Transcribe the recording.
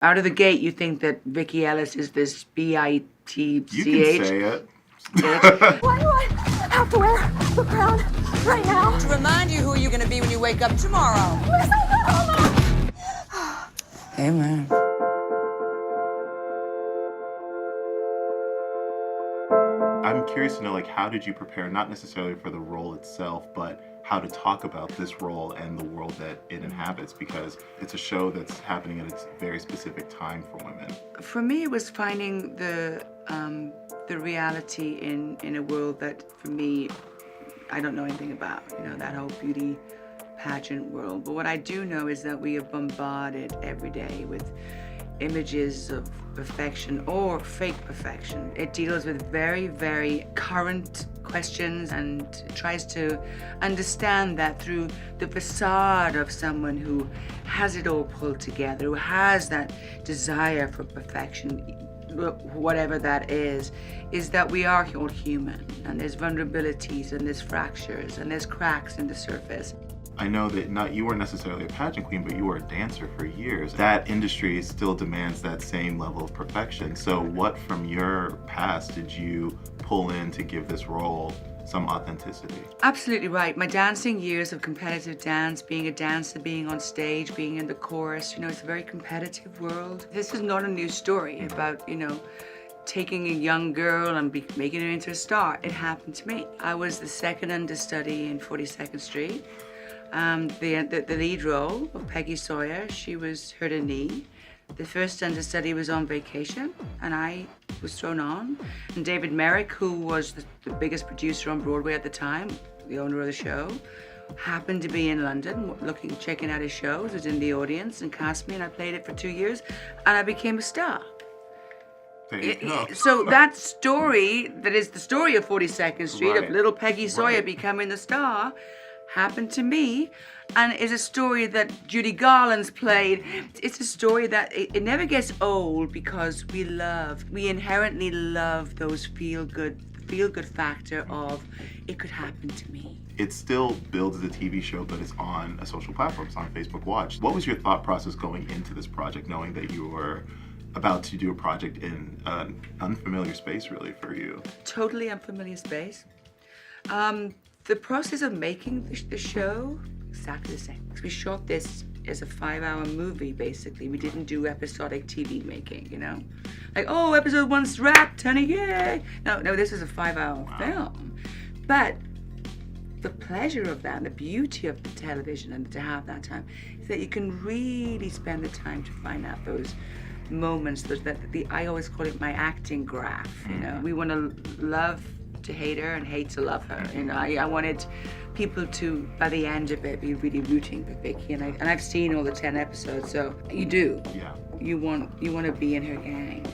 Out of the gate, you think that Vicky Ellis is this B-I-T-C-H? You can say it. Why do I have to wear the crown right now? To remind you who you're going to be when you wake up tomorrow. Amen. I'm curious to know, like, how did you prepare, not necessarily for the role itself, but how to talk about this role and the world that it inhabits, because it's a show that's happening at a very specific time for women. For me, it was finding the reality in a world that, for me, I don't know anything about, you know, that whole beauty pageant world. But what I do know is that we are bombarded every day with images of perfection or fake perfection. It deals with very, very current questions and tries to understand that through the facade of someone who has it all pulled together, who has that desire for perfection, whatever that is that we are all human, and there's vulnerabilities and there's fractures and there's cracks in the surface. I know that you weren't necessarily a pageant queen, but you were a dancer for years. That industry still demands that same level of perfection. So what from your past did you pull in to give this role some authenticity? Absolutely right. My dancing years of competitive dance, being a dancer, being on stage, being in the chorus, you know, it's a very competitive world. This is not a new story about, you know, taking a young girl and making her into a star. It happened to me. I was the second understudy in 42nd Street. The lead role of Peggy Sawyer, she was hurt a knee. The first understudy was on vacation, and I was thrown on. And David Merrick, who was the biggest producer on Broadway at the time, the owner of the show, happened to be in London, checking out his shows, was in the audience and cast me, and I played it for 2 years, and I became a star. There you go. So that story, that is the story of 42nd Street, Right. of little Peggy Sawyer Right. becoming the star, happened to me, and is a story that Judy Garland's played. It's a story that it never gets old, because we inherently love those feel-good factor of, it could happen to me. It still builds as a TV show, but it's on a social platform. It's on Facebook Watch. What was your thought process going into this project, knowing that you were about to do a project in an unfamiliar space, really, for you? Totally unfamiliar space. The process of making the show, exactly the same. We shot this as a 5-hour movie, basically. We didn't do episodic TV making, you know? Like, oh, episode 1's wrapped, honey, yay! No, this is a 5-hour film. But the pleasure of that, and the beauty of the television and to have that time, is that you can really spend the time to find out those moments, I always call it my acting graph, you know? We want to love to hate her and hate to love her. You know, I wanted people to, by the end of it, be really rooting for Vicky, and I've seen all the 10 episodes, so you do. Yeah. You want to be in her gang.